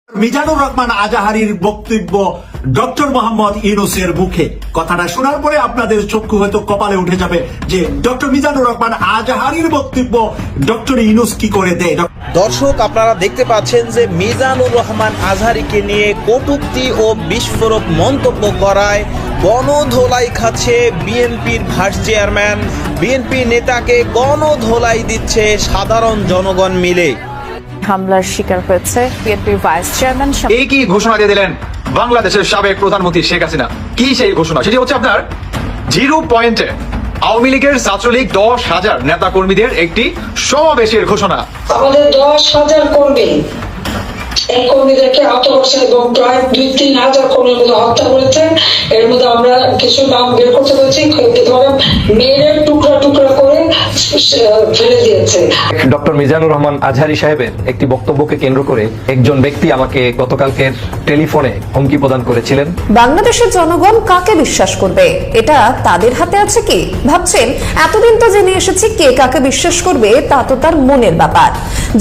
মিজানুর রহমান আজাহারির বক্তব্য ডক্টর মোহাম্মদ ইউনূসের মুখে। কথাটা শোনার পরে আপনাদের চক্ষু হয়তো কপালে উঠে যাবে যে ডক্টর মিজানুর রহমান আজাহারির বক্তব্য ডক্টর ইউনূস কি করে দেয়। দর্শক, আপনারা দেখতে পাচ্ছেন যে মিজানুর রহমান আজহারীকে নিয়ে কটূক্তি ও বিস্ফোরক মন্তব্য করায় গণধোলাই খাচ্ছে বিএনপির ভাইস চেয়ারম্যান। বিএনপি নেতাকে গণধোলাই দিচ্ছে সাধারণ জনগণ মিলে। হামলার শিকার হয়েছে বিএনপির ভাইস চেয়ারম্যান। এই কি ঘোষণা দিয়ে দিলেন বাংলাদেশের সাবেক প্রধানমন্ত্রী শেখ হাসিনা? কি সেই ঘোষণা? সেটি হচ্ছে আপনার 0 পয়েন্টে আওয়ামী লীগের ছাত্রলীগ 10,000 নেতা কর্মীদের একটি সমাবেশের ঘোষণা। আমাদের 10,000 কর্মী, এই কর্মীদেরকে আহত করছে এবং প্রায় 2-3 হাজার কর্মীর মধ্যে হত্যা করেছে। এর মধ্যে আমরা কিছু নাম বের করতে পেরেছি, মেয়ের টুকরা টুকরা করে ফেলে দিয়েছে। ডক্টর মিজানুর রহমান আজহারী সাহেবের একটি বক্তব্যকে কেন্দ্র করে একজন ব্যক্তি আমাকে গতকালকের টেলিফোনে হুমকি প্রদান করেছিলেন। বাংলাদেশের জনগণ কাকে বিশ্বাস করবে, এটা তাদের হাতে আছে কি? ভাবছেন এতদিন তো জেনে এসেছি কে কাকে বিশ্বাস করবে, তা তো তার মনের ব্যাপার।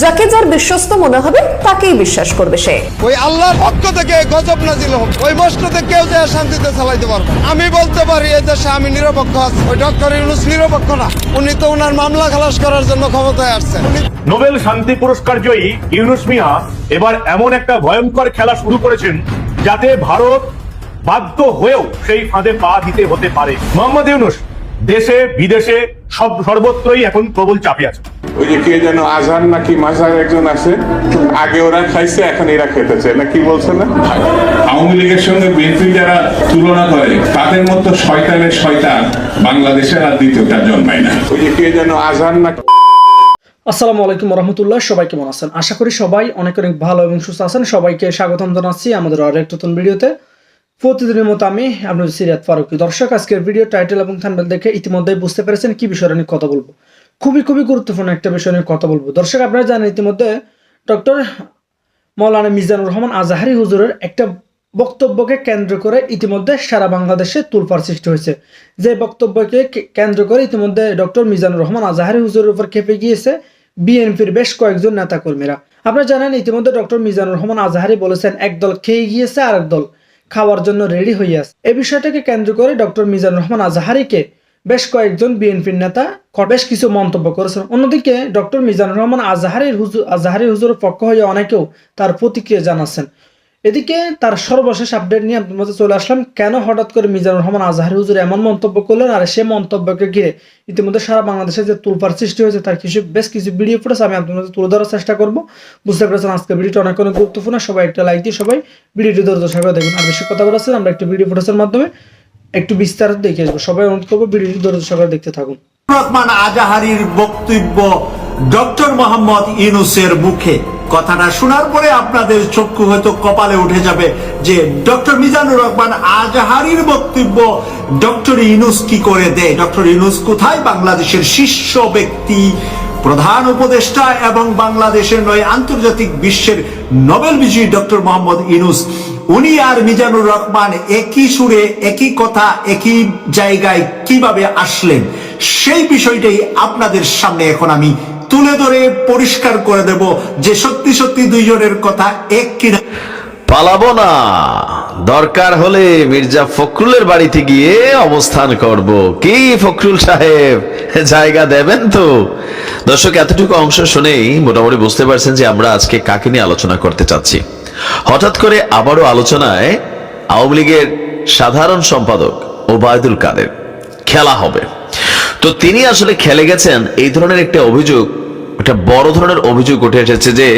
যাকে যার বিশ্বস্ত মনে হবে তাকেই বিশ্বাস করবে সে। ওই আল্লাহর পক্ষ থেকে গজব নাজিল হবে, ওই মসজিদে কেউ যে শান্তিতে চালাইতে পারবে। আমি বলতে পারি এই দেশে আমি নিরপেক্ষ আছি, ওই ডক্টর ইউনূস নিরপেক্ষ না। উনি তো ওনার মামলা খালাস করার জন্য ক্ষমতায় আসছেন। নোবেল শান্তি পুরস্কার জয়ী ইউনূস মিয়া এবার এমন একটা ভয়ঙ্কর খেলা শুরু করেছেন যাতে ভারত বাধ্য হয়েও সেই ফাঁদে পা দিতে হতে পারে। মোহাম্মদ ইউনূস দেশে বিদেশে সর্বত্রই এখন প্রবল চাপে আছে। ওই যে কে যেন আজহার নাকি মাঝার একজন আছে, আগে ওরা খাইছে এখন এরা খেতেছে না, কি বলছে না? আওয়ামী লীগের সঙ্গে বিএনপি যারা তুলনা করে তাদের মতো শয়তানের শয়তান বাংলাদেশের আর দ্বিতীয়টা জন্মায় না। ওই যে কে যেন আজহার নাকি। আসসালামু আলাইকুম রহমতুল্লাহ। সবাই কেমন আছেন? আশা করি সবাই অনেক অনেক ভালো এবং সুস্থ আছেন। সবাইকে স্বাগতম জানাচ্ছি আমাদের আরেক নতুন ভিডিওতে। প্রতিদিনের মতো আমি আপনাদের সিরাত ফারুকী। দর্শক, আজকের ভিডিও টাইটেল এবং থাম্বনেল দেখে ইতিমধ্যে বুঝতে পেরেছেন কি বিষয় নিয়ে কথা বলবো। খুবই গুরুত্বপূর্ণ একটা বিষয় নিয়ে কথা বলবো। দর্শক, আপনারা জানেন ইতিমধ্যে ডক্টর মাওলানা মিজানুর রহমান আজহারী হুজুরের একটা বক্তব্যকে কেন্দ্র করে ইতিমধ্যে সারা বাংলাদেশে তোলপাড় সৃষ্টি হয়েছে। যে বক্তব্যকে কেন্দ্র করে ইতিমধ্যে ডক্টর মিজানুর রহমান আজহারী হুজুরের উপর খেপে গিয়েছে বিএনপির বেশ কয়েকজন নেতাকর্মীরা। আপনারা জানেন ইতিমধ্যে ডক্টর মিজানুর রহমান আজহারী বলেছেন একদল খেয়ে গিয়েছে আর একদল খাওয়ার জন্য রেডি হয়ে আছে। এই বিষয়টাকে কেন্দ্র করে ডক্টর মিজানুর রহমান আজহারীকে বেশ কয়েকজন বিএনপির নেতা বেশ কিছু মন্তব্য করেছেন। অন্যদিকে ডক্টর মিজানুর রহমান আজহারী হুজুরের পক্ষ হয়ে অনেকেও তার প্রতিক্রিয়া জানাচ্ছেন। এদিকে তার সর্বশেষ আপডেট নিয়ে আপনার মধ্যে চলে আসলাম। কেন হঠাৎ করে মিজানুর রহমান আজহারী হুজুর এমন মন্তব্য করলেন, আর সে মন্তব্যকে ঘিরে ইতিমধ্যে সারা বাংলাদেশে যে তোলপাড় সৃষ্টি হয়েছে তার বেশ কিছু ভিডিও ফুটেজ আমি আপনার মধ্যে তুলে ধরার চেষ্টা করবো। বুঝতে পেরেছেন আজকে ভিডিওটা অনেক গুরুত্বপূর্ণ। সবাই একটা লাইক দিয়ে সবাই ভিডিওটি ধৈর্য সহকারে দেখুন। আর বেশি কথা বলেছেন আমরা একটু ভিডিও ফুটেজের মাধ্যমে একটু বিস্তারিত দেখে আসবো। সবাই অনুরোধ করবো ভিডিওটি ধৈর্য সহকারে দেখতে থাকুন। রহমান আজাহারির বক্তব্য ডক্টর মোহাম্মদ ইউনূসের মুখে। কথাটা শোনার পরে আপনাদের চক্ষু হয়তো কপালে উঠে যাবে যে ডক্টর মিজানুর রহমান আজাহারির বক্তব্য ডক্টর ইউনূস কি করে দেয়। ডক্টর ইউনূস কোথায়? বাংলাদেশের শীর্ষ ব্যক্তি, প্রধান উপদেষ্টা এবং বাংলাদেশের নয় আন্তর্জাতিক বিশ্বের নোবেল বিজয়ী ডক্টর মোহাম্মদ ইউনূস, উনি আর মিজানুর রহমান একই সুরে একই কথা একই জায়গায় কিভাবে আসলেন, সেই বিষয়টাই আপনাদের সামনে এখন আমি তুলে ধরে পরিষ্কার করে দেব যে সত্যি সত্যি দুইজনের কথা এক কিনা। পালাবো না, দরকার হলে মির্জা ফখরুলের বাড়িতে গিয়ে অবস্থান করব। কি ফখরুল সাহেব, জায়গা দেবেন তো? দর্শক, এতটুকু অংশ শুনেই মোটামুটি বুঝতে পারছেন যে আমরা আজকে কাকে নিয়ে আলোচনা করতে চাচ্ছি। হঠাৎ করে আবারও আলোচনায় আওয়ামী লীগের সাধারণ সম্পাদক ওবায়দুল কাদের খেলা হবে। তো তিনি আসলে খেলে গেছেন এই ধরনের একটা অভিযোগ, একটা বড় ধরনের অভিযোগ উঠে এসেছে যে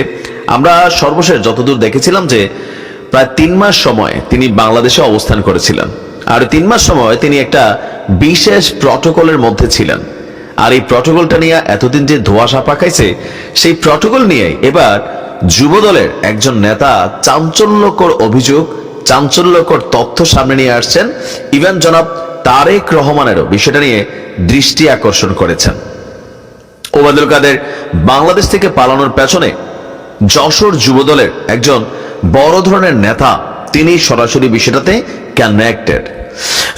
আমরা সর্বশেষ যতদূর দেখেছিলাম যে প্রায় 3 মাস সময় তিনি বাংলাদেশে অবস্থান করেছিলেন। আর 3 মাস সময় তিনি একটা বিশেষ প্রটোকলের মধ্যে ছিলেন। আর এই প্রটোকলটা নিয়ে এতদিন যে ধোঁয়াশা পাকাইছে, সেই প্রটোকল নিয়ে এবার যুবদলের একজন নেতা চাঞ্চল্যকর অভিযোগ, চাঞ্চল্যকর তথ্য সামনে নিয়ে আসছেন। ইভেন জনাব তারেক রহমানেরও বিষয়টা নিয়ে দৃষ্টি আকর্ষণ করেছেন। ওবায়দুল কাদের বাংলাদেশ থেকে পালানোর পেছনে যশোর যুবদলের একজন বড় ধরনের নেতা, তিনি সরাসরি বিষয়টাতে কানেক্টেড।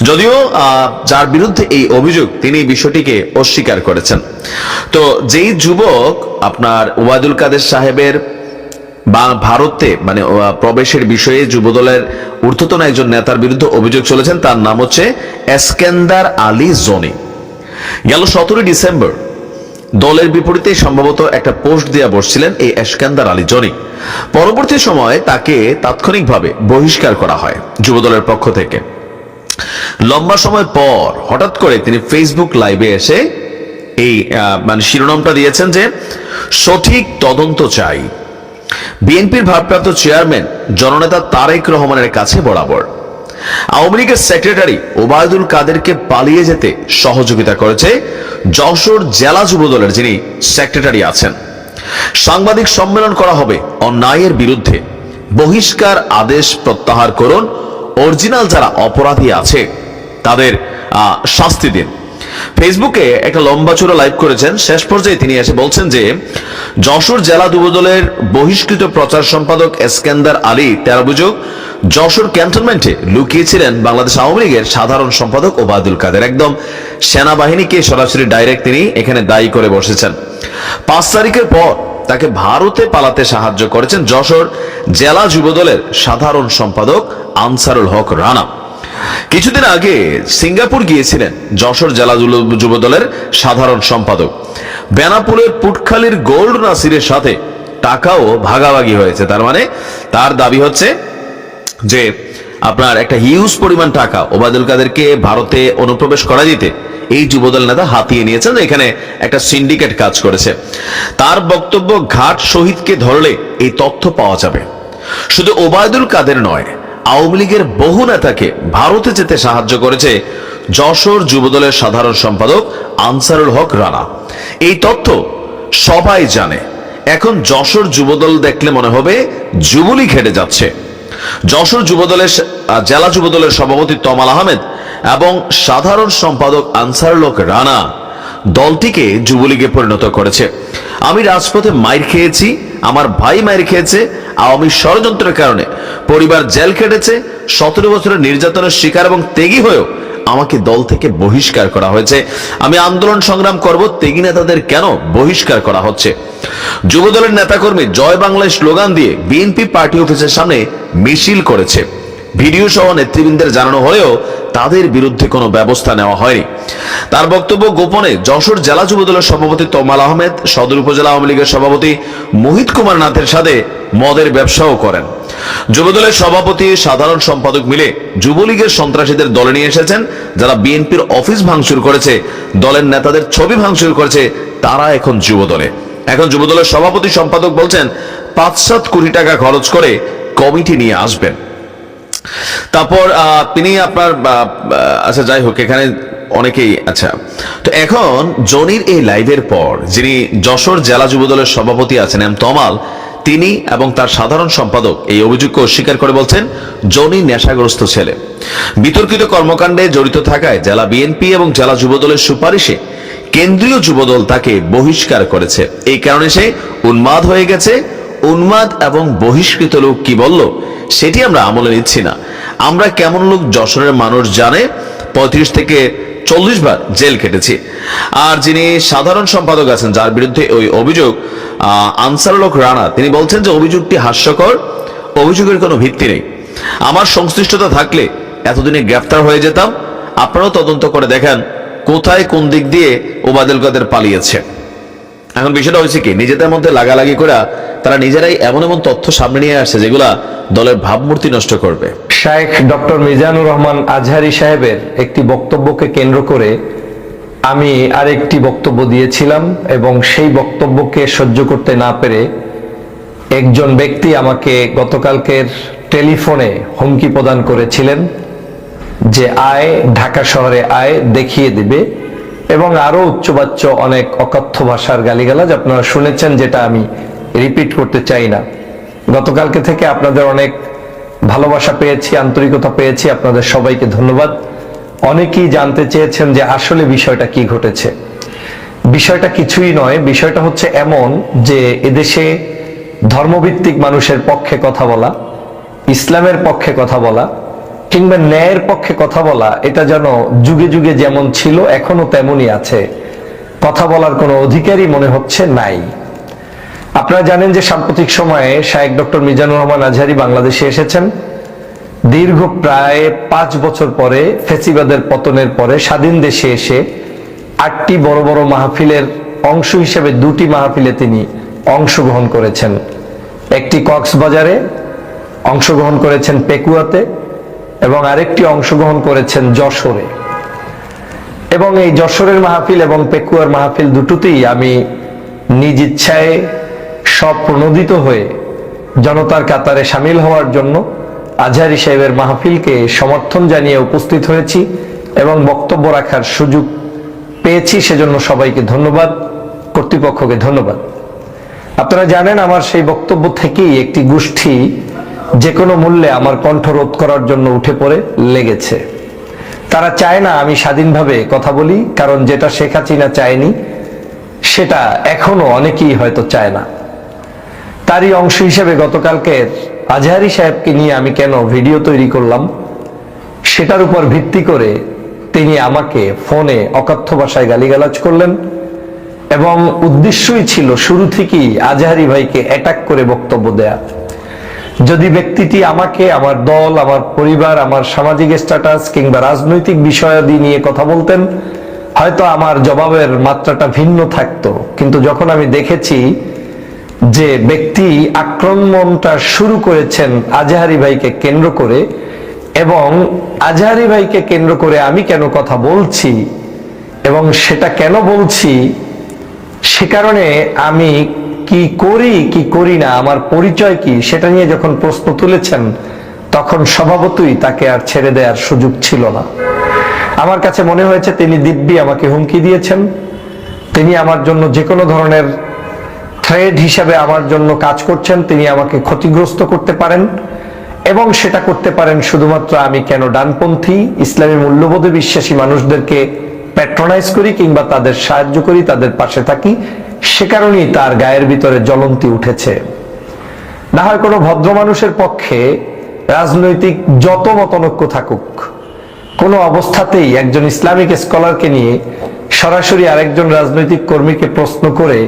যদিও যার বিরুদ্ধে এই অভিযোগ তিনি বিষয়টিকে অস্বীকার করেছেন। তো যেই যুবক আপনার ওবায়দুল কাদের সাহেবের বা ভারতে মানে প্রবেশের বিষয়ে যুবদলের ঊর্ধ্বতন একজন নেতার বিরুদ্ধে অভিযোগ চলেছেন। তার নাম হচ্ছে এসকেন্দার আলী জনি। গেল 17 ডিসেম্বর দলের বিপরীতে সম্ভবত একটা পোস্ট দিয়ে বসছিলেন এই এসকেন্দার আলী জনি। পরবর্তী সময়ে তাকে তাৎক্ষণিকভাবে বহিষ্কার করা হয় যুবদলের পক্ষ থেকে। লম্বা সময় পর হঠাৎ করে তিনি ফেসবুক লাইভে এসে এই মানে শিরোনামটা দিয়েছেন যে সঠিক তদন্ত চাই। বিএনপির ভারপ্রাপ্ত চেয়ারম্যান জননেতা তারেক রহমানের কাছে বরাবর আওয়ামী লীগের সেক্রেটারি ওবায়দুল কাদেরকে পালিয়ে যেতে সহযোগিতা করেছে যশোর জেলা যুবদলের যিনি সেক্রেটারি আছেন। সাংবাদিক সম্মেলন করা হবে অন্যায়ের বিরুদ্ধে, বহিষ্কার আদেশ প্রত্যাহার করুন, অরিজিনাল যারা অপরাধী আছে তাদের শাস্তি দিন। ফেসবুকে একটা লম্বা চূড়া লাইভ করেছেন। শেষ পর্যায়ে তিনি এসে বলছেন যে যশোর জেলা যুবদলের বহিষ্কৃত প্রচার সম্পাদক এসকেন্দার আলী 13 অভিযোগ যশোর ক্যান্টনমেন্টে লুকিয়েছিলেন বাংলাদেশ আওয়ামী লীগের সাধারণ সম্পাদক ওবায়দুল কাদের। একদম সেনাবাহিনীকে সরাসরি ডাইরেক্ট তিনি এখানে দায়ী করে বসেছেন। 5 তারিখের পর তাকে ভারতে পালাতে সাহায্য করেছেন যশোর জেলা যুবদলের সাধারণ সম্পাদক আনসারুল হক রানা। কিছুদিন আগে সিঙ্গাপুর গিয়েছিলেন যশোর জেলা যুবদলের সাধারণ সম্পাদক। বেনাপুলের পুটখালির গোল্ড নাসিরের সাথে টাকাও ভাগাভাগি হয়েছে। তার মানে তার দাবি হচ্ছে যে আপনার একটা হিউজ পরিমাণ টাকা ওবায়দুল কাদেরকে ভারতে অনুপ্রবেশ করা দিতে এই যুবদল নেতা হাতিয়ে নিয়েছেন। এখানে একটা সিন্ডিকেট কাজ করেছে। তার বক্তব্য, ঘাট শহীদকে ধরলে এই তথ্য পাওয়া যাবে। শুধু ওবায়দুল কাদের নয়, আওয়ামী লীগের বহু নেতাকে ভারতে যেতে সাহায্য করেছে যশোর যুবদলের সাধারণ সম্পাদক আনসারুল হক রানা। এই তথ্য সবাই জানে। এখন যশোর যুবদল দেখলে মনে হবে যুবলীগ হেঁটে যাচ্ছে। যশোর যুবদলের জেলা যুবদলের সভাপতি তমাল আহমেদ এবং সাধারণ সম্পাদক আনসারুল হক রানা দলটিকে যুবলীগে পরিণত করেছে। আমি রাজপথে মাইর খেয়েছি, আমার ভাই মাইর খেয়েছে, আওয়ামী ষড়যন্ত্রের কারণে পরিবার জেল খেটেছে, 17 বছরের নির্যাতনের শিকার এবং ত্যাগী হয়েও আমাকে দল থেকে বহিষ্কার করা হয়েছে। আমি আন্দোলন সংগ্রাম করব, ত্যাগী নেতাদের কেন বহিষ্কার করা হচ্ছে? যুবদলের নেতাকর্মী জয় বাংলায় স্লোগান দিয়ে বিএনপি পার্টি অফিসের সামনে মিছিল করেছে। ভিডিও সহ নেতৃবৃন্দের জানানো হলেও তাদের বিরুদ্ধে কোনো ব্যবস্থা নেওয়া হয়নি। তার বক্তব্য, গোপনে যশোর জেলা যুবদলের সভাপতি তমাল আহমেদ সদর উপজেলা আওয়ামী লীগের সভাপতি মোহিত কুমার নাথের সাথে মদের ব্যবসাও করেন। যুবদলের সভাপতি সাধারণ সম্পাদক মিলে যুবলীগের সন্ত্রাসীদের দলে নিয়ে এসেছেন। যারা বিএনপির অফিস ভাঙচুর করেছে, দলের নেতাদের ছবি ভাঙচুর করেছে, তারা এখন যুবদলে। এখন যুবদলের সভাপতি সম্পাদক বলছেন 5-7 কোটি টাকা খরচ করে কমিটি নিয়ে আসবেন। তারপর তিনি আপনার আচ্ছা যাই হোক, এখানে অনেকেই আচ্ছা। তো এখন জনির এই লাইভের পর যিনি যশোর জেলা যুবদলের সভাপতি আছেন এম তমাল, তিনি এবং তার সাধারণ সম্পাদক এই অভিযোগকে অস্বীকার করে বলছেন জনি নেশাগ্রস্ত ছেলে। বিতর্কিত কর্মকাণ্ডে জড়িত থাকায় জেলা বিএনপি এবং জেলা যুবদলের সুপারিশে কেন্দ্রীয় যুবদল তাকে বহিষ্কার করেছে। এই কারণে সে উন্মাদ হয়ে গেছে। উন্মাদ এবং বহিষ্কৃত লোক কি বলল সেটি আমরা আমলে নিচ্ছি না। আমরা কেমন লোক যশোরের মানুষ জানে। 35 থেকে 40 বার জেল কেটেছি। আর যিনি সাধারণ সম্পাদক আছেন যার বিরুদ্ধে ওই অভিযোগ, আনসারুল হক রানা, তিনি বলছেন যে অভিযোগটি হাস্যকর, অভিযোগের কোনো ভিত্তি নেই। আমার সংশ্লিষ্টতা থাকলে এতদিনে গ্রেফতার হয়ে যেতাম। আপনারাও তদন্ত করে দেখেন কোথায় কোন দিক দিয়ে ওবায়দুল কাদের পালিয়েছে। এখন বিষয়টা হয়েছে কি, নিজেদের মধ্যে লাগালাগি করে তারা নিজেরাই এমন এমন তথ্য সামনে নিয়ে আসছে যেগুলা দলের ভাবমূর্তি নষ্ট করবে। শাইখ ডক্টর মিজানুর রহমান আজহারী সাহেবের একটি বক্তব্যকে কেন্দ্র করে আমি আরেকটি বক্তব্য দিয়েছিলাম এবং সেই বক্তব্যকে সহ্য করতে না পেরে একজন ব্যক্তি আমাকে গতকালকের টেলিফোনে হুমকি প্রদান করেছিলেন যে আয় ঢাকা শহরে আয়, দেখিয়ে দিবে, এবং আরো উচ্চবাচ্য অনেক অকথ্য ভাষার গালিগালাজ আপনারা শুনেছেন, যেটা আমি রিপিট করতে চাই না। গতকালকে থেকে আপনাদের অনেক ভালোবাসা পেয়েছি, আন্তরিকতা পেয়েছি, আপনাদের সবাইকে ধন্যবাদ। অনেকেই জানতে চেয়েছেন যে আসলে বিষয়টা কি ঘটেছে। বিষয়টা কিছুই নয়, বিষয়টা হচ্ছে এমন যে এদেশে ধর্মভিত্তিক মানুষের পক্ষে কথা বলা, ইসলামের পক্ষে কথা বলা কিংবা ন্যায়ের পক্ষে কথা বলা, এটা যেন যুগে যুগে যেমন ছিল এখনো তেমনই আছে। কথা বলার কোনো অধিকারই মনে হচ্ছে নাই। আপনারা জানেন যে সাম্প্রতিক সময়ে শায়েখ ডক্টর মিজানুর রহমান আজহারী বাংলাদেশে এসেছেন। দীর্ঘ প্রায় 5 বছর পরে, ফেসিবাদের পতনের পরে স্বাধীন দেশে এসে 8টি বড় বড় মাহফিলের অংশ হিসেবে 2টি মাহফিলে তিনি অংশগ্রহণ করেছেন। একটি কক্সবাজারে অংশগ্রহণ করেছেন, পেকুয়াতে, এবং আরেকটি অংশগ্রহণ করেছেন যশোরে। এবং এই যশোরের মাহফিল এবং পেকুয়ার মাহফিল দুটোতেই আমি নিজ ইচ্ছায় স্বপ্রণোদিত হয়ে জনতার কাতারে সামিল হওয়ার জন্য আজহারী সাহেবের মাহফিলকে সমর্থন জানিয়ে উপস্থিত হয়েছি এবং বক্তব্য রাখার সুযোগ পেয়েছি। সেজন্য সবাইকে ধন্যবাদ, কর্তৃপক্ষকে ধন্যবাদ। আপনারা জানেন আমার সেই বক্তব্য থেকেই একটি গোষ্ঠী যে কোনো মূল্যে আমার কণ্ঠ রোধ করার জন্য উঠে পড়ে লেগেছে। তারা চায় না আমি স্বাধীনভাবে কথা বলি, কারণ যেটা শেখ হাসিনা চায়নি সেটা এখনো অনেকেই হয়তো চায় না। তারই অংশ হিসেবে গতকালকের আজহারী সাহেবকে নিয়ে আমি কেন ভিডিও তৈরি করলাম সেটার উপর ভিত্তি করে তিনি আমাকে ফোনে অকথ্য ভাষায় গালিগালাজ করলেন এবং উদ্দেশ্যই ছিল শুরু থেকেই আজহারী ভাইকে অ্যাটাক করে বক্তব্য দেয়া। যদি ব্যক্তিটি আমাকে, আমার দল, আমার পরিবার, আমার সামাজিক স্ট্যাটাস কিংবা রাজনৈতিক বিষয়াদি নিয়ে কথা বলতেন, হয়তো আমার জবাবের মাত্রাটা ভিন্ন থাকতো। কিন্তু যখন আমি দেখেছি যে ব্যক্তি আক্রমণটা শুরু করেছেন আজহারী ভাইকে কেন্দ্র করে, এবং আজহারী ভাইকে কেন্দ্র করে আমি কেন কথা বলছি এবং সেটা কেন বলছি, সে কারণে আমি কি করি কি করি না, আমার পরিচয় কি, সেটা নিয়ে যখন প্রশ্ন তুলেছেন তখন স্বভাবতই তাকে আর ছেড়ে দেওয়ার সুযোগ ছিল না। আমার কাছে মনে হয়েছে তিনি দিব্যি আমাকে হুমকি দিয়েছেন। তিনি আমার জন্য যে কোনো ধরনের থ্রেড হিসাবে আমার জন্য কাজ করছেন। তিনি আমাকে ক্ষতিগ্রস্ত করতে পারেন এবং সেটা করতে পারেন শুধুমাত্র আমি কেন ডানপন্থী ইসলামী মূল্যবোধে বিশ্বাসী মানুষদেরকে প্যাট্রোনাইজ করি কিংবা তাদের সাহায্য করি, তাদের পাশে থাকি, সে কারণেই তার গায়ের ভিতরে জ্বলন্তি উঠেছে। না হয় কোনো ভদ্র মানুষের পক্ষে রাজনৈতিক যত মতনৈক্য থাকুক, কোনো অবস্থাতেই একজন ইসলামিক স্কলারকে নিয়ে সরাসরি আরেকজন রাজনৈতিক কর্মীকে প্রশ্ন করে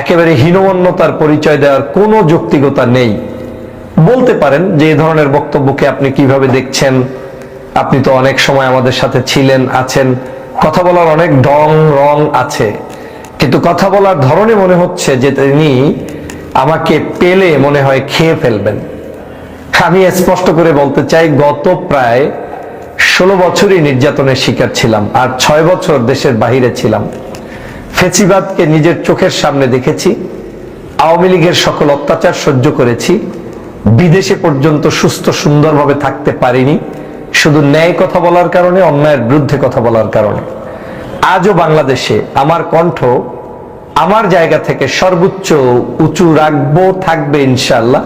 একেবারে হীনমন্যতার পরিচয় দেওয়ার কোনো যৌক্তিকতা নেই। বলতে পারেন যে এই ধরনের বক্তব্যকে আপনি কিভাবে দেখছেন, আপনি তো অনেক সময় আমাদের সাথে ছিলেন, আছেন, কথা বলার অনেক রং আছে, কিন্তু কথা বলার ধরনে মনে হচ্ছে যে তিনি আমাকে পেলে মনে হয় খেয়ে ফেলবেন। আমি স্পষ্ট করে বলতে চাই, গত প্রায় 16 বছরই নির্যাতনের শিকার ছিলাম, আর 6 বছর দেশের বাহিরে ছিলাম। ফেসিবাদকে নিজের চোখের সামনে দেখেছি, আওয়ামী লীগের সকল অত্যাচার সহ্য করেছি, বিদেশে পর্যন্ত সুস্থ সুন্দরভাবে থাকতে পারিনি শুধু ন্যায় কথা বলার কারণে, অন্যায়ের বিরুদ্ধে কথা বলার কারণে। আজও বাংলাদেশে আমার কণ্ঠ আমার জায়গা থেকে সর্বোচ্চ উঁচু রাখবো, থাকবে ইনশাআল্লাহ।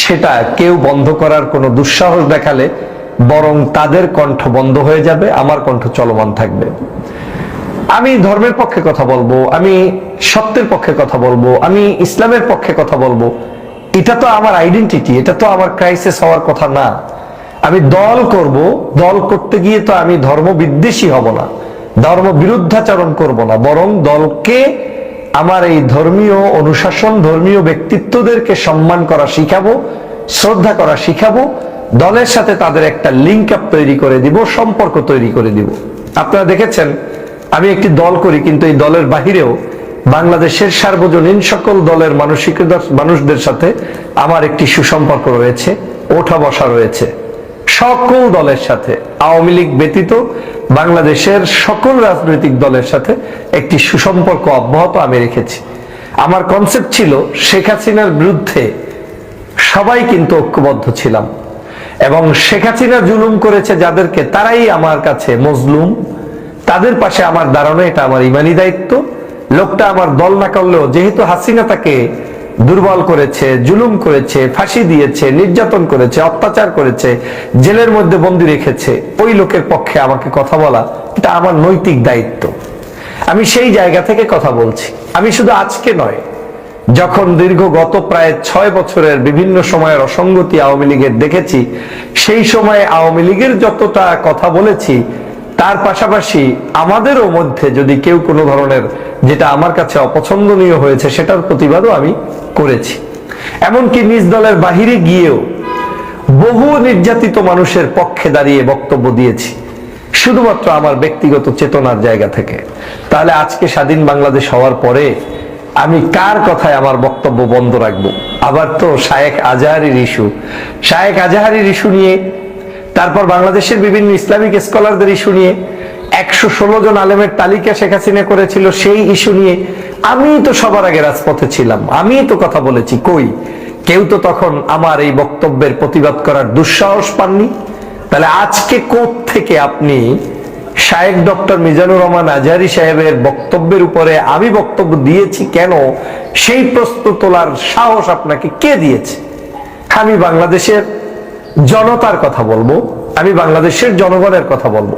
সেটা কেউ বন্ধ করার কোনো দুঃসাহস দেখালে বরং তাদের কণ্ঠ বন্ধ হয়ে যাবে, আমার কণ্ঠ চলমান থাকবে। আমি ধর্মের পক্ষে কথা বলবো, আমি সত্যের পক্ষে কথা বলবো, আমি ইসলামের পক্ষে কথা বলবো। এটা তো আমার আইডেন্টিটি, এটা তো আমার ক্রাইসিস হওয়ার কথা না। আমি দল করব, দল করতে গিয়ে তো আমি ধর্ম বিদ্বেষী হব না, ধর্ম বিরুদ্ধাচরণ করব না, বরং দলকে আমার এই ধর্মীয় অনুশাসন, ধর্মীয় ব্যক্তিত্বদেরকে সম্মান করা শিখাবো, শ্রদ্ধা করা শিখাবো, দলের সাথে তাদের একটা লিঙ্ক আপ তৈরি করে দিব, সম্পর্ক তৈরি করে দিব। আপনারা দেখেছেন আমি একটি দল করি, কিন্তু এই দলের বাহিরেও বাংলাদেশের সার্বজনীন সকল দলের মানুষদের সাথে আমার একটি সুসম্পর্ক রয়েছে, ওঠা বসা রয়েছে সকল দলের সাথে। আওয়ামী লীগ ব্যতীত বাংলাদেশের সকল রাজনৈতিক দলের সাথে একটি সুসম্পর্ক অব্যাহত আমি রেখেছি। আমার কনসেপ্ট ছিল শেখ হাসিনার বিরুদ্ধে সবাই কিন্তু ঐক্যবদ্ধ ছিলাম, এবং শেখ হাসিনা জুলুম করেছে যাদেরকে, তারাই আমার কাছে মজলুম, তাদের পাশে আমার দাঁড়ানো এটা আমার ইমানি দায়িত্ব। লোকটা আমার দল না করলেও যেহেতু হাসিনা তাকে দুর্বল করেছে, জুলুম করেছে, ফাঁসি দিয়েছে, নির্যাতন করেছে, অত্যাচার করেছে, জেলের মধ্যে বন্দী রেখেছে, ওই লোকের পক্ষে আমাকে কথা বলা এটা আমার নৈতিক দায়িত্ব। আমি সেই জায়গা থেকে কথা বলছি। আমি শুধু আজকে নয়, যখন দীর্ঘ গত প্রায় 6 বছরের বিভিন্ন সময়ের অসঙ্গতি আওয়ামী লীগের দেখেছি, সেই সময়ে আওয়ামী লীগের যতটা কথা বলেছি তার পাশাপাশি আমাদেরও মধ্যে যদি কেউ কোনো ধরনের যেটা আমার কাছে অপছন্দনীয় হয়েছে সেটার প্রতিবাদও আমি করেছি। এমনকি নিজ দলের বাহিরে গিয়েও বহু নির্যাতিত মানুষের পক্ষে দাঁড়িয়ে বক্তব্য দিয়েছি, শুধুমাত্র আমার ব্যক্তিগত চেতনার জায়গা থেকে। তাহলে আজকে স্বাধীন বাংলাদেশ হওয়ার পরে আমি কার কথায় আমার বক্তব্য বন্ধ রাখবো? আবার তো শায়েখ আজহারীর ইস্যু নিয়ে, তারপর বাংলাদেশের বিভিন্ন ইসলামিক স্কলারদের ইস্যু নিয়ে, 116 জন আলেমের তালিকা শেখ হাসিনা করেছিল সেই ইস্যু নিয়ে আমি তো সবার আগে রাজপথে ছিলাম, আমি তো কথা বলেছি। কই কেউ তো তখন আমার এই বক্তব্যের প্রতিবাদ করার দুঃসাহস পাননি। তাহলে আজকে কোত্থেকে আপনি শায়েখ ডক্টর মিজানুর রহমান আজহারী সাহেবের বক্তব্যের উপরে আমি বক্তব্য দিয়েছি কেন, সেই প্রশ্ন তোলার সাহস আপনাকে কে দিয়েছে? আমি বাংলাদেশের জনতার কথা বলবো, আমি বাংলাদেশের জনগণের কথা বলবো।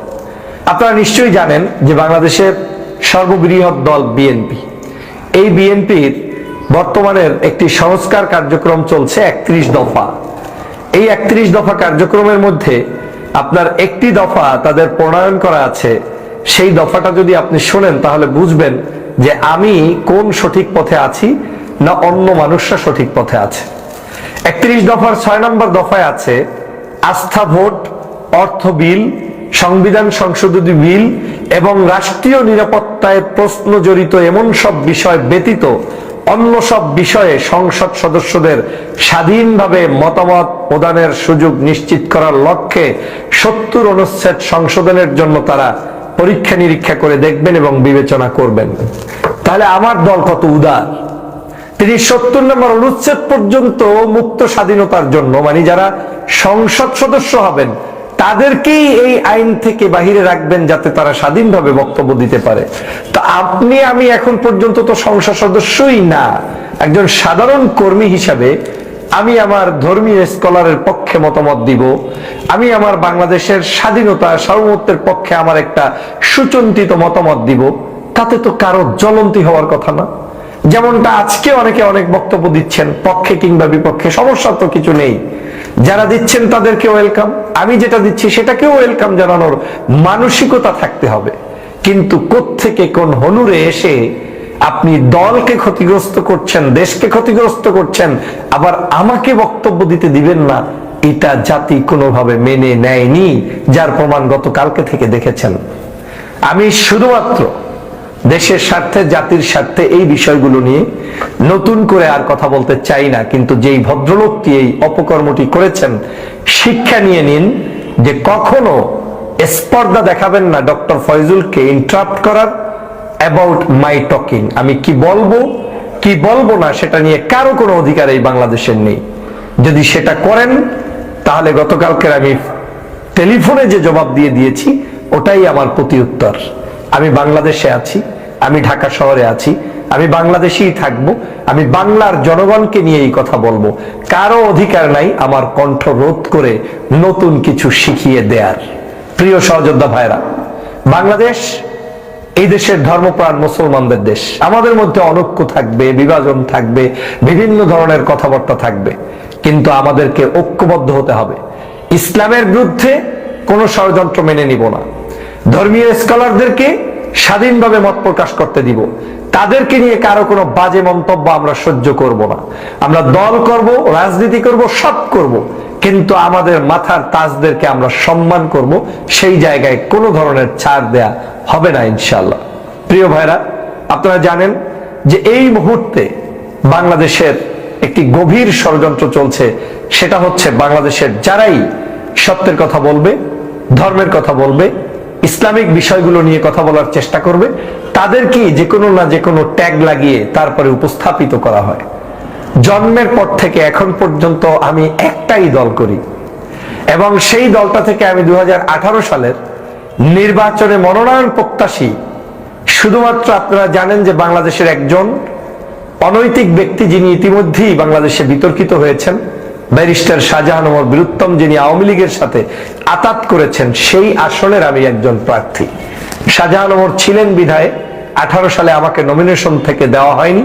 আপনারা নিশ্চয়ই জানেন যে বাংলাদেশের সর্ববৃহৎ দল বিএনপি, এই বিএনপির বর্তমানের একটি সংস্কার কার্যক্রম চলছে 31 দফা। এই 31 দফা কার্যক্রমের মধ্যে আপনার একটি দফা তাদের প্রণয়ন করা আছে। সেই দফাটা যদি আপনি শোনেন তাহলে বুঝবেন যে আমি কোন সঠিক পথে আছি না অন্য মানুষরা সঠিক পথে আছে। 31 দফার 6 নম্বর দফায় আছে আস্থা ভোট, অর্থ বিল, সংবিধান সংশোধনী বিল এবং রাষ্ট্রীয় নিরাপত্তায় প্রশ্ন জড়িত এমন সব বিষয় ব্যতীত অন্য সব বিষয়ে সংসদ সদস্যদের স্বাধীনভাবে মতামত প্রদানের সুযোগ নিশ্চিত করার লক্ষ্যে 70 অনুচ্ছেদ সংশোধনের জন্য তারা পরীক্ষা নিরীক্ষা করে দেখবেন এবং বিবেচনা করবেন। তাহলে আমার দল কত উদার, তিনি 70 নম্বর অনুচ্ছেদ পর্যন্ত মুক্ত স্বাধীনতার জন্য, মানে যারা সংসদ সদস্য হবেন তাদেরকেই এই আইন থেকে বাহিরে রাখবেন যাতে তারা স্বাধীনভাবে বক্তব্য দিতে পারে। তো আপনি আমি এখন পর্যন্ত তো সংসদ সদস্যই না, একজন সাধারণ কর্মী হিসাবে আমি আমার ধর্মীয় স্কলারের পক্ষে মতামত দিব, আমি আমার বাংলাদেশের স্বাধীনতা সার্বভৌমত্বের পক্ষে আমার একটা সুচিন্তিত মতামত দিব, তাতে তো কারো জ্বলন্তি হওয়ার কথা না। যেমনটা আজকে অনেকে অনেক বক্তব্য দিচ্ছেন পক্ষে কিংবা বিপক্ষে, সমস্যা তো কিছু নেই, যারা দিচ্ছেন তাদেরকে ওয়েলকাম, আমি যেটা দিচ্ছি সেটাকেও ওয়েলকাম জানানোর মানসিকতা থাকতে হবে। কিন্তু কোত্থেকে কোন হনুরে এসে আপনি দলকে ক্ষতিগ্রস্ত করছেন, দেশকে ক্ষতিগ্রস্ত করছেন, আবার আমাকে বক্তব্য দিতে দিবেন না, এটা জাতি কোনোভাবে মেনে নেয়নি, যার প্রমাণ গতকালকে থেকে দেখেছেন। আমি শুধুমাত্র দেশের স্বার্থে, জাতির স্বার্থে এই বিষয়গুলো নিয়ে নতুন করে আর কথা বলতে চাই না। কিন্তু যেই ভদ্রলোকটি এই অপকর্মটি করেছেন, শিক্ষা নিয়ে নিন যে কখনো স্পর্ধা দেখাবেন না ডক্টর ফয়জুলকে ইন্টারাপ্ট করার অ্যাবাউট মাই টকিং। আমি কি বলবো কি বলবো না সেটা নিয়ে কারো কোনো অধিকার এই বাংলাদেশের নেই। যদি সেটা করেন তাহলে গতকালকের আমি টেলিফোনে যে জবাব দিয়েছি ওটাই আমার প্রতি উত্তর। আমি বাংলাদেশে আছি, আমি ঢাকা শহরে আছি, আমি বাংলাদেশেই থাকবো, আমি বাংলার জনগণকে নিয়ে এই কথা বলবো। কারো অধিকার নাই আমার কণ্ঠ রোধ করে নতুন কিছু শিখিয়ে দেয়ার। প্রিয় সহযোদ্ধা ভাইরা, বাংলাদেশ এই দেশের ধর্মপ্রাণ মুসলমানদের দেশ। আমাদের মধ্যে অনৈক্য থাকবে, বিভাজন থাকবে, বিভিন্ন ধরনের কথাবার্তা থাকবে, কিন্তু আমাদেরকে ঐক্যবদ্ধ হতে হবে। ইসলামের বিরুদ্ধে কোনো ষড়যন্ত্র মেনে নিব না। ধর্মীয় স্কলারদেরকে স্বাধীনভাবে মত প্রকাশ করতে দিব, তাদেরকে নিয়ে কারো কোনো বাজে মন্তব্য আমরা সহ্য করব না। আমরা দল করব, রাজনীতি করব, সব করব, কিন্তু আমাদের মাথার তাজদেরকে আমরা সম্মান করব, সেই জায়গায় কোনো ধরনের ছাড় দেয়া হবে না ইনশাআল্লাহ। প্রিয় ভাইরা, আপনারা জানেন যে এই মুহূর্তে বাংলাদেশের একটি গভীর ষড়যন্ত্র চলছে, সেটা হচ্ছে বাংলাদেশের যারাই সত্যের কথা বলবে, ধর্মের কথা বলবে, ইসলামিক বিষয়গুলো নিয়ে কথা বলার চেষ্টা করবে, তাদেরকে যে কোনো না যে কোনো ট্যাগ লাগিয়ে তারপরে উপস্থাপিত করা হয়। জন্মের পর থেকে এখন পর্যন্ত আমি একটাই দল করি এবং সেই দলটা থেকে আমি 2018 সালের নির্বাচনে মনোনয়ন প্রত্যাশী। শুধুমাত্র আপনারা জানেন যে বাংলাদেশের একজন অনৈতিক ব্যক্তি যিনি ইতিমধ্যেই বাংলাদেশে বিতর্কিত হয়েছেন, ব্যারিস্টার শাহজাহান ওমর বীরুত্তম, যিনি আওয়ামী লীগের সাথে আতাত করেছেন, সেই আসনের আমি একজন প্রার্থী। শাহজাহান ওমর ছিলেন বিধায় 18 সালে আমাকে নমিনেশন থেকে দেওয়া হয়নি,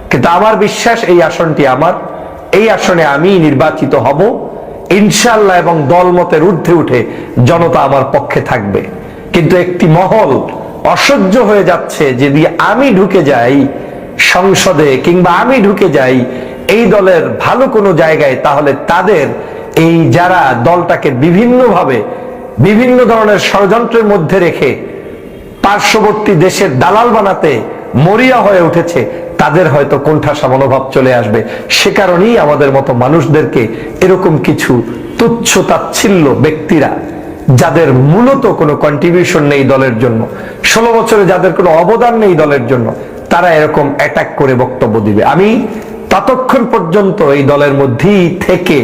কিন্তু আমার বিশ্বাস এই আসনটি আমার, এই আসনে আমি নির্বাচিত হব ইনশাআল্লাহ, এবং দলমতের ঊর্ধ্বে উঠে জনতা আমার পক্ষে থাকবে। কিন্তু একটি মহল অসহ্য হয়ে যাচ্ছে যদি আমি ঢুকে যাই সংসদে কিংবা আমি ঢুকে যাই এই দলের ভালো কোনো জায়গায়, তাহলে তাদের এই যারা দলটাকে বিভিন্নভাবে বিভিন্ন ধরনের ষড়যন্ত্রের মধ্যে রেখে পার্শ্ববর্তী দেশের দালাল বানাতে মরিয়া হয়ে উঠেছে, তাদের হয়তো কোণঠাসা মনোভাব চলে আসবে। সে কারণেই আমাদের মতো মানুষদেরকে এরকম কিছু তুচ্ছ তাচ্ছিল্য ব্যক্তিরা, যাদের মূলত কোনো কন্ট্রিবিউশন নেই দলের জন্য, 16 বছরে যাদের কোনো অবদান নেই দলের জন্য, তারা এরকম অ্যাটাক করে বক্তব্য দিবে। আমি ততক্ষণ পর্যন্ত এই দলের মধ্যেই থেকে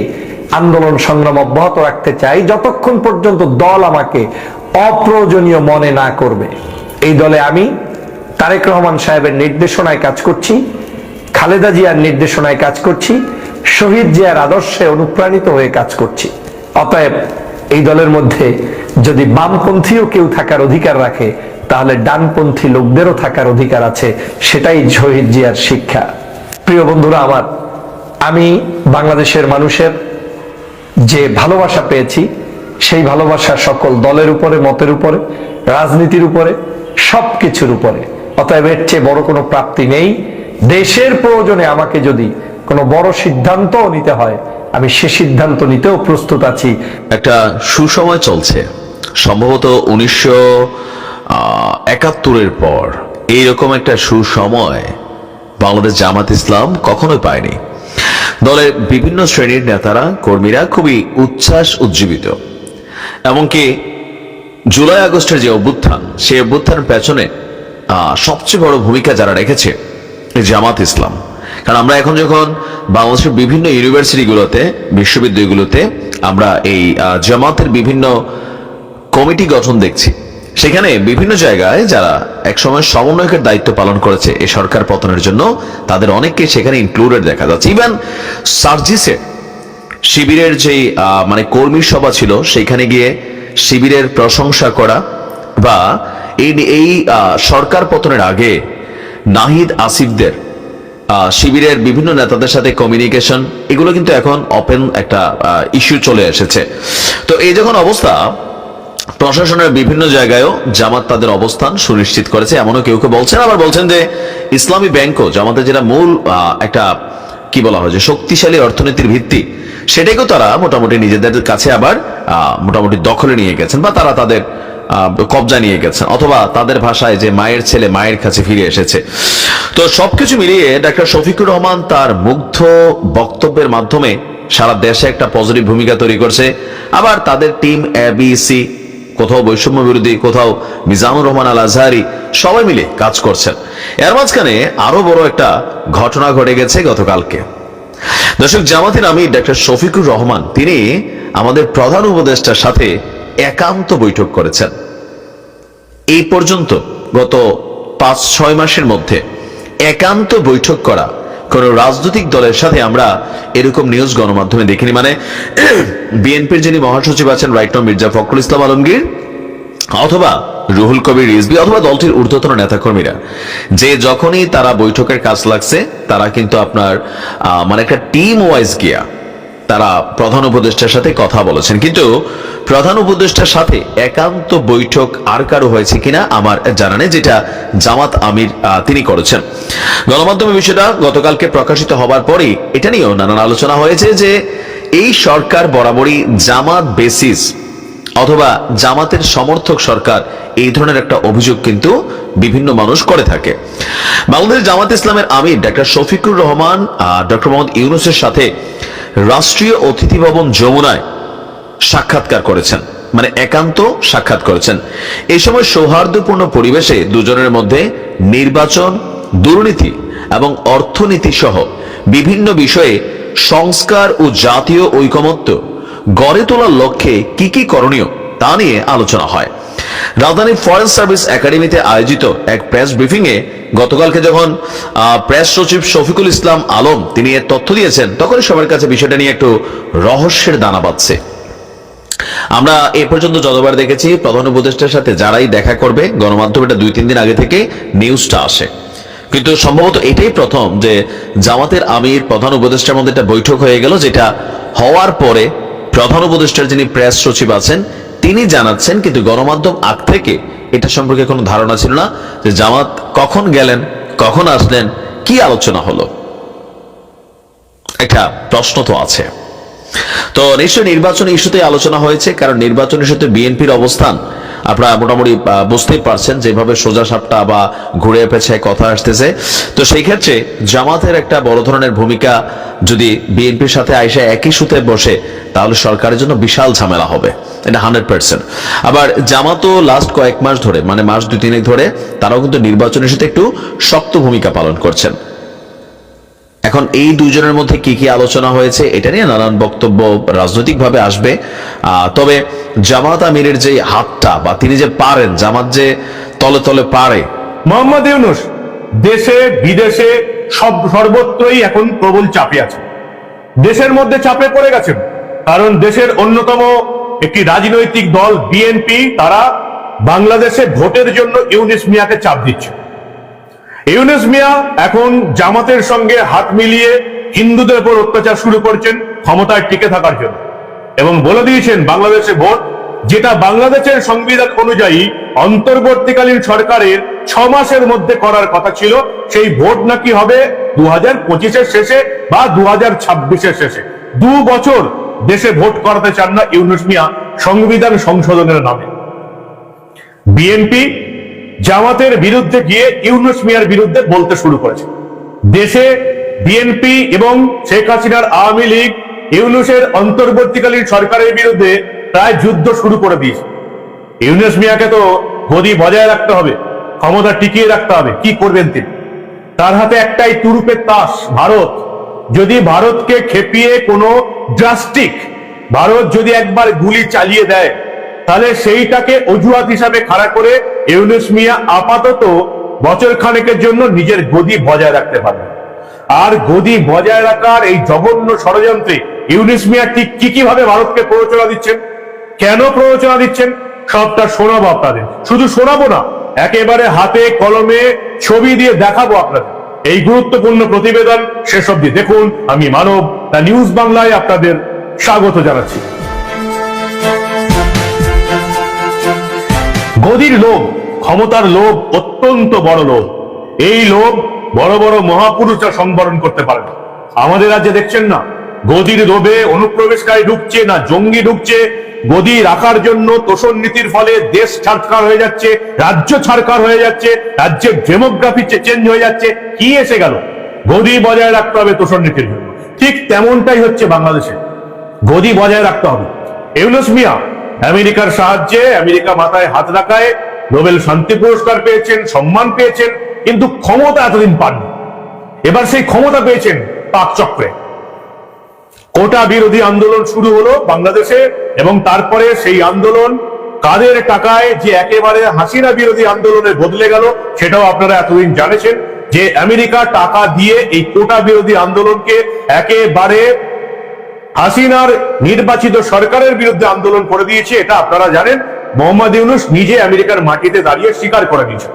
আন্দোলন সংগ্রাম অব্যাহত রাখতে চাই যতক্ষণ পর্যন্ত দল আমাকে অপ্রয়োজনীয় মনে না করবে। এই দলে আমি তারেক রহমান সাহেবের নির্দেশনায় কাজ করছি, খালেদা জিয়ার নির্দেশনায় কাজ করছি, শহীদ জিয়ার আদর্শে অনুপ্রাণিত হয়ে কাজ করছি। অতএব এই দলের মধ্যে যদি বামপন্থীও কেউ থাকার অধিকার রাখে, তাহলে ডানপন্থী লোকদেরও থাকার অধিকার আছে। সেটাই শহীদ জিয়ার শিক্ষা। প্রিয় বন্ধুরা আমার, আমি বাংলাদেশের মানুষের যে ভালোবাসা পেয়েছি, সেই ভালোবাসা সকল দলের উপরে, মতের উপরে, রাজনীতির উপরে, সবকিছুর উপরে। অতএব এর চেয়ে বড় কোনো প্রাপ্তি নেই। দেশের প্রয়োজনে আমাকে যদি কোনো বড় সিদ্ধান্ত নিতে হয়, আমি সে সিদ্ধান্ত নিতেও প্রস্তুত আছি। একটা সুসময় চলছে, সম্ভবত 1971-এর পর এইরকম একটা সুসময় বাংলাদেশ জামাত ইসলাম কখনোই পায়নি। দলের বিভিন্ন শ্রেণীর নেতারা, কর্মীরা খুবই উচ্ছ্বাস উজ্জীবিত। এমনকি জুলাই আগস্টের যে অভ্যুত্থান, সেই অভ্যুত্থানের পেছনে সবচেয়ে বড় ভূমিকা যারা রেখেছে জামাত ইসলাম। কারণ আমরা এখন যখন বাংলাদেশের বিভিন্ন ইউনিভার্সিটিগুলোতে, বিশ্ববিদ্যালয়গুলোতে আমরা এই জামাতের বিভিন্ন কমিটি গঠন দেখছি, সেখানে বিভিন্ন জায়গায় যারা একসময় সমন্বয়কের দায়িত্ব পালন করেছে এই সরকার পতনের জন্য, তাদের অনেককে সেখানে ইনক্লুডেড দেখা যাচ্ছে। ইভেন সার্জিসে শিবিরের যেই কর্মী সভা ছিল, সেখানে গিয়ে শিবিরের প্রশংসা করা, বা এই সরকার পতনের আগে নাহিদ আসিফদের শিবিরের বিভিন্ন নেতাদের সাথে কমিউনিকেশন, এগুলো কিন্তু এখন ওপেন একটা ইস্যু চলে এসেছে। তো এই যখন অবস্থা, প্রশাসনের বিভিন্ন জায়গায়ও জামাত তাদের অবস্থান সুনিশ্চিত করেছে, এমনও কেউ কেউ বলছেন। আবার বলছেন যে ইসলামী ব্যাংকও জামাতের যেটা মূল একটা কি বলা হয় যে শক্তিশালী অর্থনীতির ভিত্তি, সেটাকেও তারা মোটামুটি নিজেদের কাছে আবার মোটামুটি দখলে নিয়ে গেছেন, বা তারা তাদের কবজা নিয়ে গেছেন, অথবা তাদের ভাষায় যে মায়ের ছেলে মায়ের কাছে ফিরে এসেছে। তো সবকিছু মিলিয়ে ডাক্তার শফিকুর রহমান তার মুগ্ধ বক্তব্যের মাধ্যমে সারা দেশে একটা পজিটিভ ভূমিকা তৈরি করছে। আবার তাদের টিম ABC, কোথাও বৈষম্য বিরোধী, কোথাও মিজানুর রহমান আল আজহারি, সবাই মিলে কাজ করছেন। এর মাঝখানে আরো বড় একটা ঘটনা ঘটে গেছে গতকালকে। দর্শক, জামাতের আমির ডাক্তার শফিকুর রহমান তিনি আমাদের প্রধান উপদেষ্টার সাথে একান্ত বৈঠক করেছেন। এই পর্যন্ত গত 5-6 মাসের মধ্যে একান্ত বৈঠক করা কোন রাজনৈতিক দলের সাথে আমরা এরকম নিউজ গণমাধ্যমে দেখিনি। বিএনপির যিনি মহাসচিব আছেন রাইট নাও মির্জা ফখরুল ইসলাম আলমগীর, অথবা রুহুল কবির রিজভী, অথবা দলটির ঊর্ধ্বতন নেতাকর্মীরা, যে যখনই তারা বৈঠকের কাজ লাগছে, তারা কিন্তু আপনার একটা টিম ওয়াইজ গিয়া তারা প্রধান উপদেষ্টার সাথে কথা বলেছেন। কিন্তু প্রধান উপদেষ্টার সাথে একান্ত বৈঠক আর কারো হয়েছে কিনা আমার জানা নেই, যেটা জামাত আমির তিনি করেছেন। গণমাধ্যমে বিষয়টা গতকালকে প্রকাশিত হবার পরই এটা নিয়েও নানান আলোচনা হয়েছে যে এই সরকার বরাবরই জামাত বেসিস অথবা জামাতের সমর্থক সরকার, এই ধরনের একটা অভিযোগ কিন্তু বিভিন্ন মানুষ করে থাকে। বাংলাদেশ জামাত ইসলামের আমির ডাক্তার শফিকুর রহমান ডক্টর মোহাম্মদ ইউনূসের সাথে রাষ্ট্রীয় অতিথি ভবন যমুনায় সাক্ষাৎকার করেছেন, একান্ত সাক্ষাৎ করেছেন। এই সময় সৌহার্দ্যপূর্ণ পরিবেশে দুজনের মধ্যে নির্বাচন, দুর্নীতি এবং অর্থনীতি সহ বিভিন্ন বিষয়ে সংস্কার ও জাতীয় ঐকমত্য গড়ে তোলার লক্ষ্যে কি কি করণীয় তা নিয়ে আলোচনা হয়। রাজধানীর ফরেন সার্ভিস একাডেমিতে আয়োজিত এক প্রেস ব্রিফিং এ গতকালকে যখন প্রেস সচিব শফিকুল ইসলাম আলম তিনি এর তথ্য দিয়েছেন, তখনই সবার কাছে বিষয়টা নিয়ে একটু রহস্যের দানা বাঁধছে। আমরা এ পর্যন্ত যতবার দেখেছি প্রধান উপদেষ্টার সাথে যারাই দেখা করবে, গণমাধ্যমে 2-3 দিন আগে থেকে নিউজটা আসে, কিন্তু সম্ভবত এটাই প্রথম যে জামাতের আমির প্রধান উপদেষ্টার মধ্যে একটা বৈঠক হয়ে গেল, যেটা হওয়ার পরে প্রধান উপদেষ্টার যিনি প্রেস সচিব আছেন তিনি জানাচ্ছেন, কিন্তু গণমাধ্যম আগ থেকে এটা সম্পর্কে কোনো ধারণা ছিল না যে জামাত কখন গেলেন, কখন আসলেন, কি আলোচনা হলো। একটা প্রশ্ন তো আছে। তো নিশ্চয়ই নির্বাচনী ইস্যুতে আলোচনা হয়েছে, কারণ নির্বাচনী ইস্যুতে বিএনপির অবস্থান আপনারা মোটামুটি বুঝতেই পারছেন, যেভাবে সোজা সাপটা বা ঘুরে পেছায় কথা আসতেছে। তো সেই ক্ষেত্রে জামাতের একটা বড় ধরনের ভূমিকা যদি বিএনপির সাথে আইসা একই সুতে বসে, তাহলে সরকারের জন্য বিশাল ঝামেলা হবে, এটা 100%। আবার জামাতও লাস্ট কয়েক মাস ধরে, মানে মাস 2-3 ধরে, তারাও কিন্তু নির্বাচনের সাথে একটু শক্ত ভূমিকা পালন করছেন। এখন এই দুইজনের মধ্যে কি কি আলোচনা হয়েছে এটা নিয়ে নানান বক্তব্য রাজনৈতিকভাবে আসবে। তবে জামাত আমিরের যে হাতটা, বা তিনি যে পারেন, জামাত যে তলে তলে পারে। মোহাম্মদ ইউনূস দেশে বিদেশে সর্বত্রই এখন প্রবল চাপে আছে। দেশের মধ্যে চাপে পড়ে গেছেন, কারণ দেশের অন্যতম একটি রাজনৈতিক দল বিএনপি, তারা বাংলাদেশে ভোটের জন্য ইউনূস মিয়াকে চাপ দিচ্ছে। ইউনূস মিয়া এখন জামাতের সঙ্গে হাত মিলিয়ে হিন্দুদের উপর অত্যাচার শুরু করছেন ক্ষমতায় টিকে থাকার জন্য, এবং বলে দিয়েছেন বাংলাদেশে ভোট, যেটা বাংলাদেশের সংবিধান অনুযায়ী অন্তর্বর্তীকালীন সরকারের 6 মাসের মধ্যে করার কথা ছিল, সেই ভোট নাকি হবে 2025-এর শেষে বা 2026-এর শেষে। 2 বছর দেশে ভোট করাতে চান না ইউনূস মিয়া সংবিধান সংশোধনের নামে। বিএনপি জামাতের বিরুদ্ধে গিয়ে ইউনূস মিয়ার বিরুদ্ধে বলতে শুরু করেছে। দেশে বিএনপি এবং শেখ হাসিনার আওয়ামী লীগ ইউনূসের অন্তর্বর্তীকালীন সরকারের বিরুদ্ধে প্রায় যুদ্ধ শুরু করে দিয়েছে। ইউনূস মিয়াকে তো গদি বজায় রাখতে হবে, ক্ষমতা টিকিয়ে রাখতে হবে। কি করবেন তিনি? তার হাতে একটাই তুরুপের তাস, ভারত। যদি ভারতকে খেপিয়ে কোনো ড্রাস্টিক, ভারত যদি একবার গুলি চালিয়ে দেয়, তাহলে সেইটাকে অজুহাত হিসাবে খাড়া করে ইউনূস মিয়া আপাতত বছর খানেকের জন্য নিজের গদি বজায় রাখতে পারবে। আর গদি বজায় রাখার এই জঘন্য ষড়যন্ত্রে ইউনূস মিয়া ঠিক কি ভাবে ভারতকে প্ররোচনা দিচ্ছেন, কেন প্ররোচনা দিচ্ছেন, সবটা শোনাবো আপনাদের। শুধু শোনাবো না, একেবারে হাতে কলমে ছবি দিয়ে দেখাবো আপনাদের। এই গুরুত্বপূর্ণ প্রতিবেদন শেষ অবধি দেখুন। আমি মানব, দ্য নিউজ বাংলায় আপনাদের স্বাগত জানাচ্ছি। গদির লোভ, ক্ষমতার লোভ অত্যন্ত বড় লোভ। এই লোভ বড় বড় মহাপুরুষরা সংবরণ করতে পারে না। আমাদের রাজ্যে দেখছেন না, গদির লোভে অনুপ্রবেশকারী ঢুকছে না, জঙ্গি ঢুকছে। গদি রাখার জন্য তোষণ নীতির ফলে দেশ ছাড়খার হয়ে যাচ্ছে, রাজ্য ছাড়খার হয়ে যাচ্ছে, রাজ্যের ডেমোগ্রাফি চেঞ্জ হয়ে যাচ্ছে। কি এসে গেল? গদি বজায় রাখতে হবে তোষণ নীতির জন্য। ঠিক তেমনটাই হচ্ছে বাংলাদেশে, গদি বজায় রাখতে হবে। ইউনূস মিয়া আমেরিকার সাহায্যে, আমেরিকা মাথায় হাত রাখায় নোবেল শান্তি পুরস্কার পেয়েছেন, সম্মান পেয়েছেন, কিন্তু ক্ষমতা এতদিন পাননি। এবার সেই ক্ষমতা পেয়েছেন পাক চক্রে। কোটা বিরোধী আন্দোলন শুরু হলো বাংলাদেশে, এবং তারপরে সেই আন্দোলন কাদের টাকায় যে একেবারে হাসিনা বিরোধী আন্দোলনে বদলে গেল, সেটাও আপনারা এতদিন জানেছেন, যে আমেরিকা টাকা দিয়ে এই কোটা বিরোধী আন্দোলনকে একেবারে হাসিনার নির্বাচিত সরকারের বিরুদ্ধে আন্দোলন করে দিয়েছে। এটা আপনারা জানেন। মোহাম্মদ ইউনূস নিজে আমেরিকার মাটিতে দাঁড়িয়ে স্বীকার করে দিয়েছে।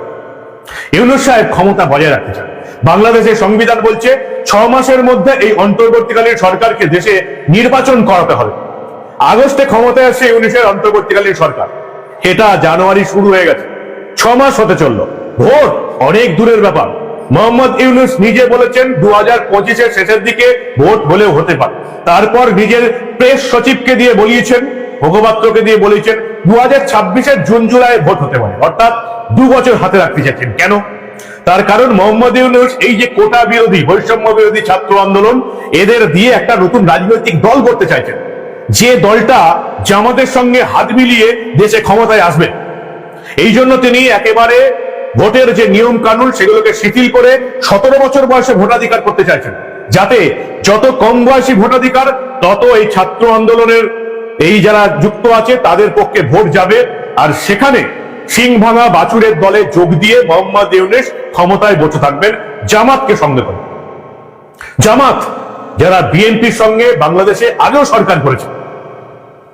ইউনূস সাহেব ক্ষমতা বজায় রাখতে চান। বাংলাদেশের সংবিধান বলছে 6 মাসের মধ্যে এই অন্তর্বর্তীকালীন সরকারকে দেশে নির্বাচন করাতে হবে। আগস্টে ক্ষমতায় আসছে ইউনূসের অন্তর্বর্তীকালীন সরকার, এটা জানুয়ারি শুরু হয়ে গেছে, 6 মাস হতে চললো। ভোট অনেক দূরের ব্যাপার। মোহাম্মদ ইউনূস নিজে বলেছেন 2025-এর শেষের দিকে ভোট হলেও হতে পারে। তারপর নিজের প্রেস সচিবকে দিয়ে বলিয়েছেন, মুখপাত্রকে দিয়ে বলেছেন 2026-এর জুন জুলাই ভোট হতে পারে, অর্থাৎ 2 বছর হাতে রাখতে চাচ্ছেন। কেন? তার কারণ মোহাম্মদ ইউনূস এই যে কোটা বিরোধী, বৈষম্য বিরোধী ছাত্র আন্দোলন, এদের দিয়ে একটা নতুন রাজনৈতিক দল করতে চাইছেন, যে দলটা জামাতের সঙ্গে হাত মিলিয়ে দেশে ক্ষমতায় আসবে। এই জন্য তিনি একেবারে ভোটের যে নিয়ম কানুন সেগুলোকে শিথিল করে 17 বছর বয়সে ভোটাধিকার করতে চাইছেন, যাতে যত কম বয়সী ভোটাধিকার, তত এই ছাত্র আন্দোলনের এই যারা যুক্ত আছে তাদের পক্ষে ভোট যাবে। আর সেখানে সিং ভাঙা বাছুরের দলে যোগ দিয়ে মোহাম্মদ ইউনূস ক্ষমতায় বসে থাকবেন জামাতকে সঙ্গে করে। জামাত যারা বিএনপির সঙ্গে বাংলাদেশে আগেও সরকার করেছে,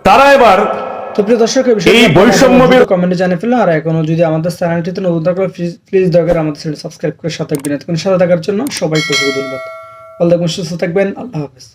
তারা এবার তো প্রিয় দর্শক, এই বৈষম্য কমেন্টে জানিয়ে ফেলুন। আর এখনো যদি আমাদের চ্যানেলটিতে নতুন থাকলে প্লিজ দয়া করে আমাদের চ্যানেল সাবস্ক্রাইব করে সাথে থাকবেন। সাথে থাকার জন্য সবাইকে ধন্যবাদ। ভালো থাকবেন, সুস্থ থাকবেন। আল্লাহ হাফেজ।